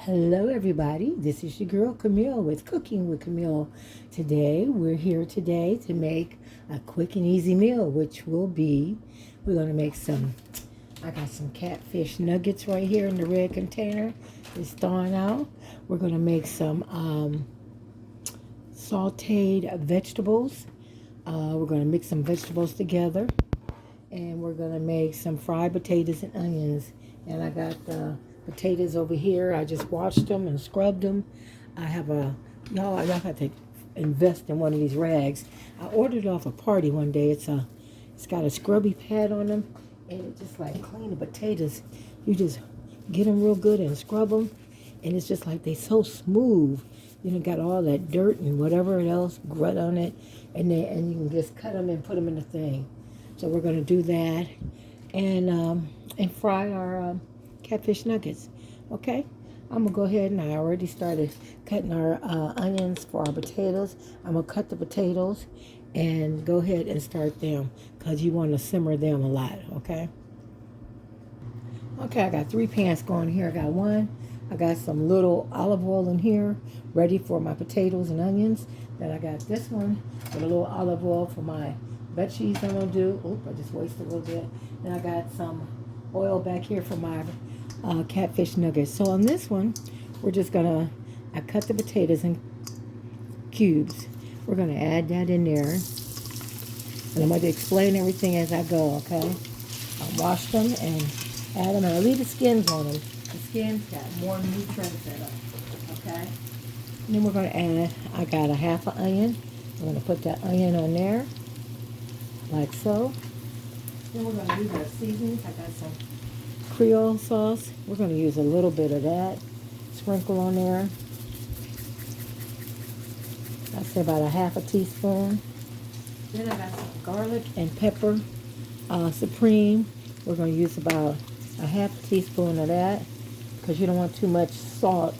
Hello, everybody. This is your girl Camille with Cooking with Camille. We're here today to make a quick and easy meal, which will be we're going to make I got some catfish nuggets right here in the red container. It's thawing out. We're going to make some sauteed vegetables. We're going to mix some vegetables together, and we're going to make some fried potatoes and onions. And I got the potatoes over here. I just washed them and scrubbed them. I have y'all have to invest in one of these rags. I ordered it off a party one day. It's got a scrubby pad on them, and it just like clean the potatoes. You just get them real good and scrub them, and it's just like they so smooth. You know, got all that dirt and whatever else grit on it, and you can just cut them and put them in the thing. So we're gonna do that, and fry our catfish nuggets. Okay, I'm gonna go ahead, and I already started cutting our onions for our potatoes. I'm gonna cut the potatoes and go ahead and start them because you want to simmer them a lot. Okay, I got 3 pans going here. I got some little olive oil in here ready for my potatoes and onions. Then I got this one with a little olive oil for my veggies I'm gonna do. Oop, I just wasted a little bit. Then I got some oil back here for my catfish nuggets. So on this one, I cut the potatoes in cubes. We're gonna add that in there, and I'm going to explain everything as I go. Okay, I wash them and add them, and I leave the skins on them. The skins got more nutrients in them. Okay, and then we're gonna add. I got a half an onion. We're gonna put that onion on there, like so. Then we're gonna use our seasonings. I got some Creole sauce. We're going to use a little bit of that. Sprinkle on there. I'd say about a half a teaspoon. Then I got some garlic and pepper supreme. We're going to use about a half a teaspoon of that because you don't want too much salt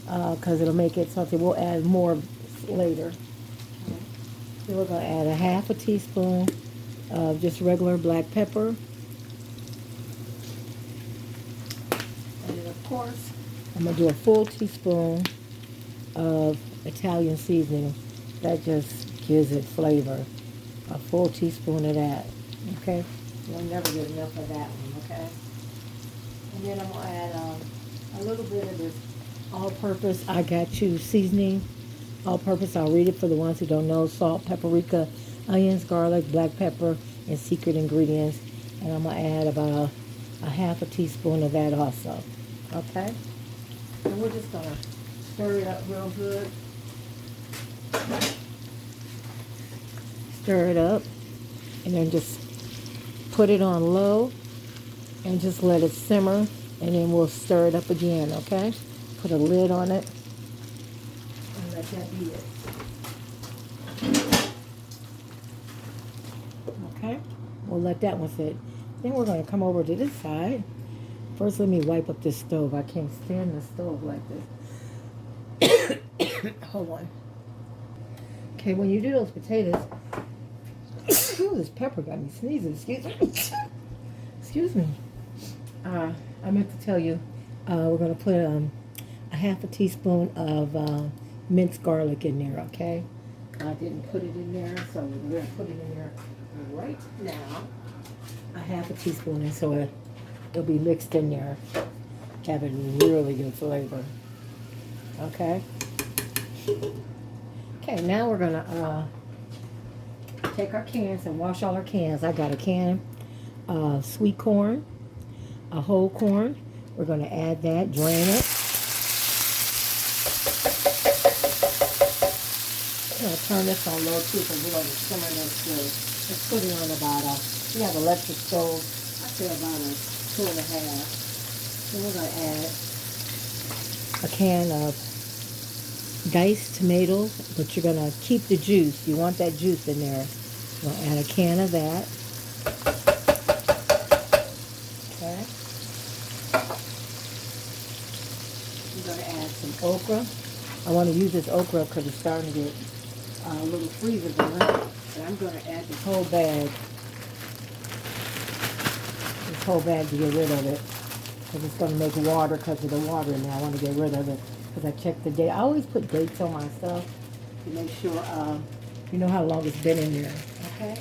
because it'll make it something. We'll add more later. Then we're going to add a half a teaspoon of just regular black pepper. Of course, I'm going to do a full teaspoon of Italian seasoning. That just gives it flavor. A full teaspoon of that. Okay? You'll never get enough of that one, okay? And then I'm going to add a little bit of this all-purpose I Got You seasoning. All-purpose, I'll read it for the ones who don't know. Salt, paprika, onions, garlic, black pepper, and secret ingredients. And I'm going to add about a half a teaspoon of that also. Okay, and we're just gonna stir it up real good. Stir it up, and then just put it on low, and just let it simmer, and then we'll stir it up again. Okay, put a lid on it, and let that be it. Okay, we'll let that one sit. Then we're gonna come over to this side. First, let me wipe up this stove. I can't stand the stove like this. Hold on. Okay, when you do those potatoes, ooh, this pepper got me sneezing. Excuse me. Excuse me. I meant to tell you, we're going to put a half a teaspoon of minced garlic in there, okay? I didn't put it in there, so we're going to put it in there right now. A half a teaspoon, and so it'll be mixed in there, having really good flavor. Okay. Okay, now we're gonna take our cans and wash all our cans. I got a can of sweet corn, a whole corn. We're gonna add that, drain it. I'm gonna turn this on low too because we're gonna simmer this good. Let's put it on about we have an electric stove. I say about a 2 1/2. Then we're going to add a can of diced tomatoes, but you're going to keep the juice. You want that juice in there. We're going to add a can of that. Okay. We're going to add some okra. I want to use this okra because it's starting to get a little freezer going. And I'm going to add this whole bag. To get rid of it. because it's going to make water because of the water in there. I want to get rid of it because I checked the date. I always put dates on my stuff to make sure you know how long it's been in there. Okay?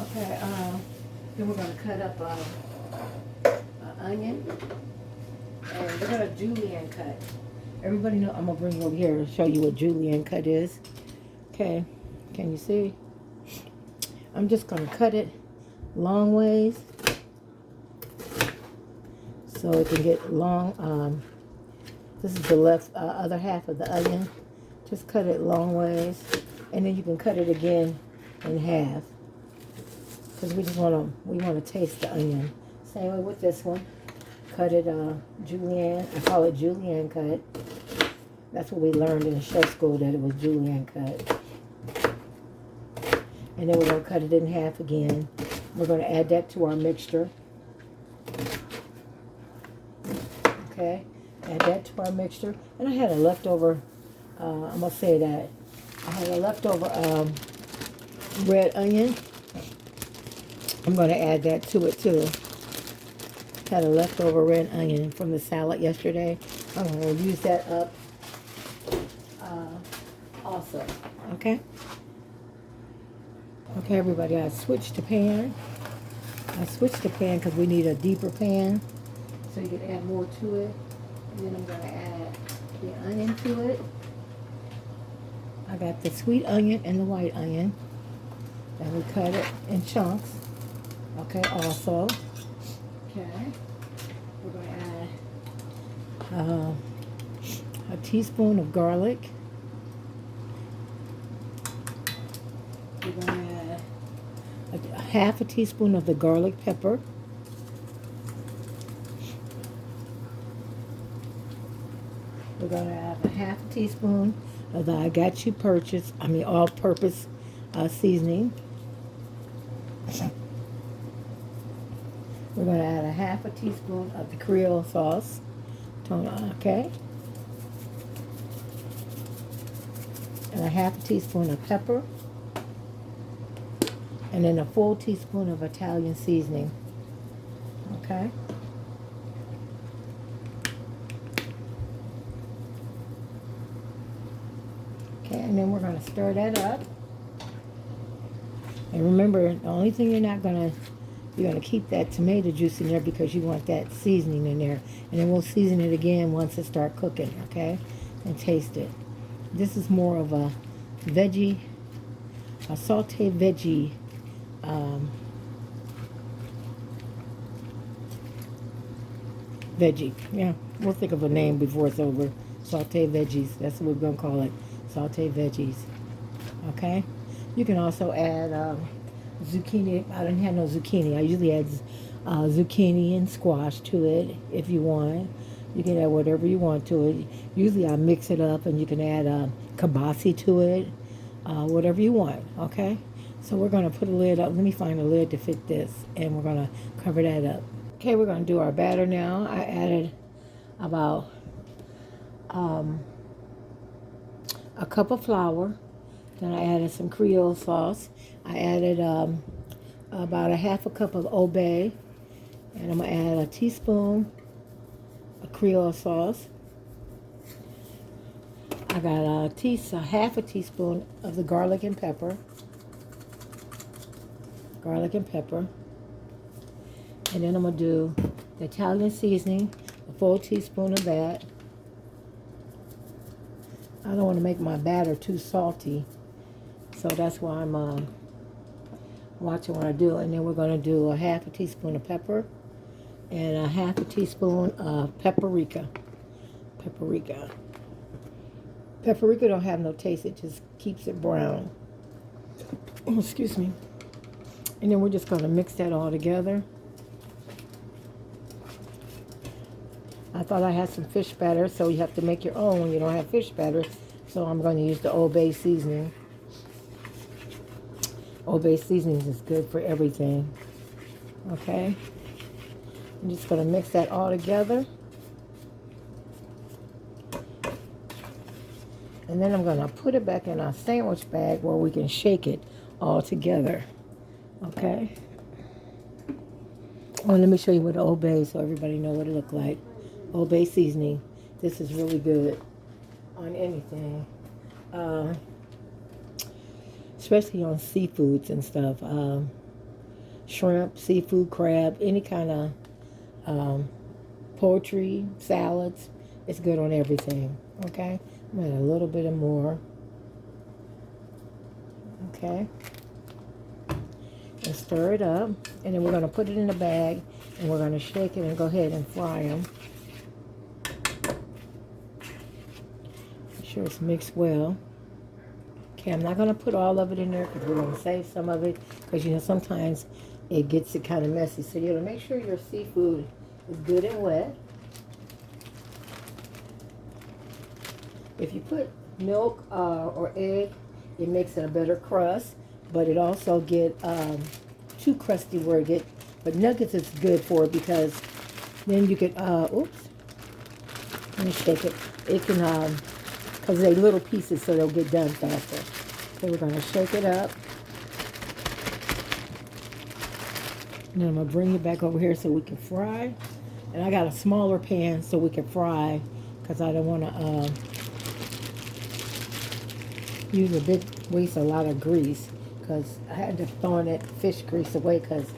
Okay, then we're going to cut up an onion. And we're going to julienne cut. Everybody know, I'm going to bring it over here to show you what julienne cut is. Okay, can you see? I'm just going to cut it long ways so it can get long. This is the left other half of the onion. Just cut it long ways, and then you can cut it again in half because we want to taste the onion. Same way with this one. Cut it julienne. I call it julienne cut. That's what we learned in the chef school, that it was julienne cut. And then we're going to cut it in half again. We're going to add that to our mixture. Okay, add that to our mixture. And I had a leftover, I'm going to say that, I had a leftover red onion. I'm going to add that to it too. Had a leftover red onion from the salad yesterday. I'm going to use that up also. Okay? Okay, everybody, I switched the pan. I switched the pan because we need a deeper pan so you can add more to it. And then I'm going to add the onion to it. I got the sweet onion and the white onion. Then we cut it in chunks. Okay, also. Okay. We're going to add a teaspoon of garlic. We're going to add a half a teaspoon of the garlic pepper. We're going to add a half a teaspoon of the all-purpose seasoning. We're going to add a half a teaspoon of the Creole sauce. Okay. And a half a teaspoon of pepper. And then a full teaspoon of Italian seasoning. Okay. Okay, and then we're going to stir that up. And remember, the only thing you're going to keep that tomato juice in there because you want that seasoning in there. And then we'll season it again once it starts cooking, okay? And taste it. This is more of a saute veggie. Veggie. Yeah, we'll think of a name before it's over. Saute veggies. That's what we're going to call it. Saute veggies. Okay? You can also add zucchini. I don't have no zucchini. I usually add zucchini and squash to it if you want. You can add whatever you want to it. Usually I mix it up, and you can add kibasi to it. Whatever you want. Okay? So we're going to put a lid up. Let me find a lid to fit this, and we're going to cover that up. Okay, we're going to do our batter now. I added about a cup of flour. Then I added some Creole sauce. I added about a half a cup of Old Bay. And I'm going to add a teaspoon of Creole sauce. I got a half a teaspoon of the garlic and pepper. Garlic and pepper. And then I'm going to do the Italian seasoning, a full teaspoon of that. I don't want to make my batter too salty, so that's why I'm watching what I do. And then we're going to do a half a teaspoon of pepper and a half a teaspoon of paprika. Paprika don't have no taste, it just keeps it brown. Oh, excuse me. And then we're just going to mix that all together. I thought I had some fish batter, so you have to make your own when you don't have fish batter. So I'm going to use the Old Bay seasoning. Old Bay seasoning is good for everything. Okay? I'm just going to mix that all together. And then I'm going to put it back in our sandwich bag where we can shake it all together. Okay? Oh, let me show you what the Old Bay so everybody know what it look like. Old Bay seasoning. This is really good on anything. Uh, Especially on seafoods and stuff. Shrimp, seafood, crab, any kind of poultry, salads. It's good on everything. Okay? I'm going to add a little bit of more. Okay? And stir it up. And then we're going to put it in a bag. And we're going to shake it and go ahead and fry them. Make sure it's mixed well. Okay, I'm not going to put all of it in there because we're going to save some of it. Because, you know, sometimes it gets it kind of messy. So you have to make sure your seafood is good and wet. If you put milk or egg, it makes it a better crust. But it also get too crusty where it get. But nuggets is good for it because then you can, oops. Let me shake it. It can, because they're little pieces so they'll get done faster. So we're going to shake it up. And then I'm going to bring it back over here so we can fry. And I got a smaller pan so we can fry because I don't want to use a big, waste a lot of grease because I had to throw that fish grease away because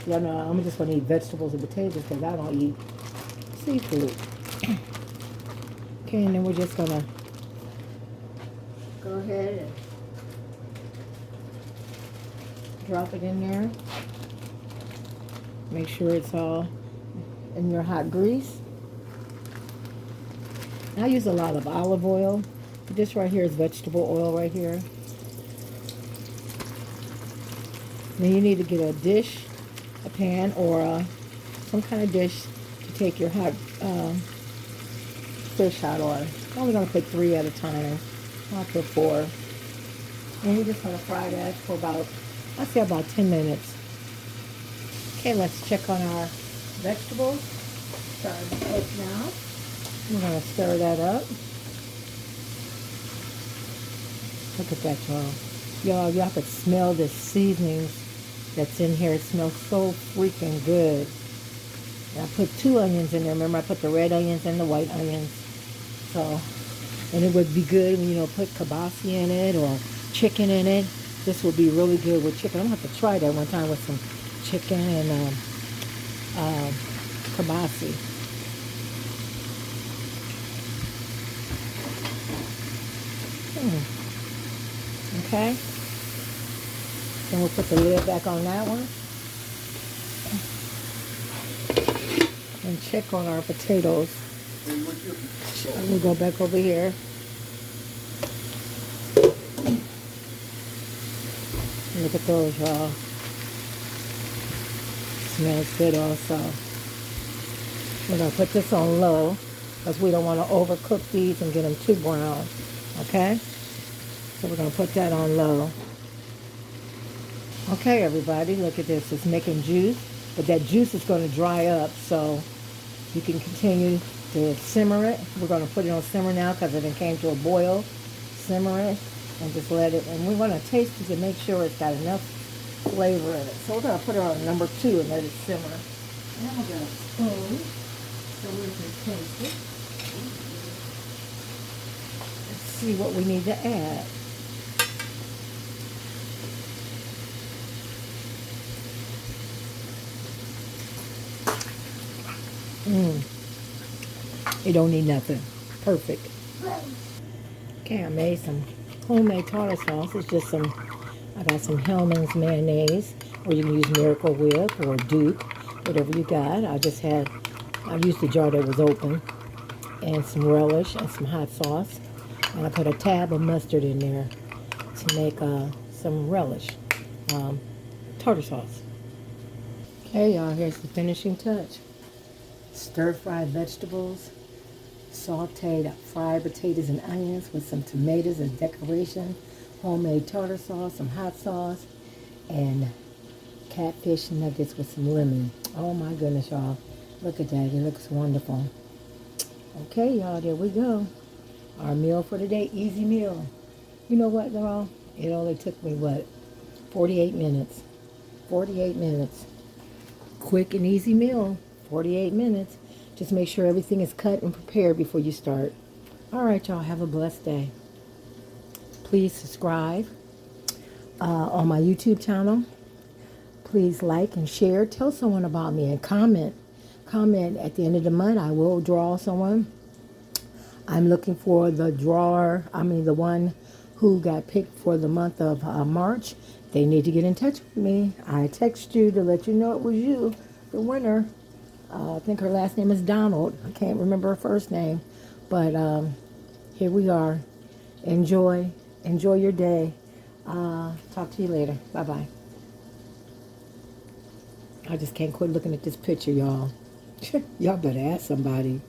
you know, I'm just going to eat vegetables and potatoes because I don't eat seafood. Okay, and then we're just going to go ahead and drop it in there. Make sure it's all in your hot grease. I use a lot of olive oil. This right here is vegetable oil right here. Then you need to get a dish, a pan, or some kind of dish to take your hot fish out on. I'm only going to put 3 at a time. I'll put 4. And we're just going to fry that for about, I'd say about 10 minutes. Okay, let's check on our vegetables. Starting to cook now. We're going to stir that up. Look at that, y'all. Y'all could smell the seasonings that's in here. It smells so freaking good. And I put 2 onions in there. Remember, I put the red onions and the white onions. So, and it would be good when, you know, put kibasi in it or chicken in it. This would be really good with chicken. I'm going to have to try that one time with some chicken and kibasi. Okay. Then we'll put the lid back on that one. And check on our potatoes. We'll go back over here. Look at those, y'all. Smells good also. We're going to put this on low because we don't want to overcook these and get them too brown. Okay? So we're going to put that on low. Okay, everybody, look at this. It's making juice, but that juice is going to dry up, so you can continue to simmer it. We're going to put it on simmer now because it came to a boil. Simmer it and just let it, and we want to taste it to make sure it's got enough flavor in it. So we're going to put it on number 2 and let it simmer. And we'll get a spoon so we can taste it. Let's see what we need to add. You don't need nothing. Perfect. Okay, I made some homemade tartar sauce. It's just I got some Hellmann's mayonnaise, or you can use Miracle Whip or Duke, whatever you got. I used the jar that was open, and some relish and some hot sauce. And I put a tab of mustard in there to make some relish tartar sauce. Okay, y'all, here's the finishing touch. Stir-fried vegetables, sauteed fried potatoes and onions with some tomatoes as decoration, homemade tartar sauce, some hot sauce, and catfish nuggets with some lemon. Oh my goodness, y'all. Look at that. It looks wonderful. Okay, y'all, there we go. Our meal for today, easy meal. You know what, y'all? It only took me, 48 minutes. 48 minutes. Quick and easy meal, 48 minutes. Just make sure everything is cut and prepared before you start. All right, y'all, have a blessed day. Please subscribe on my YouTube channel. Please like and share. Tell someone about me and comment. Comment at the end of the month. I will draw someone. I'm looking for the the one who got picked for the month of March. They need to get in touch with me. I text you to let you know it was you, the winner. I think her last name is Donald. I can't remember her first name. But here we are. Enjoy. Enjoy your day. Talk to you later. Bye-bye. I just can't quit looking at this picture, y'all. Y'all better ask somebody.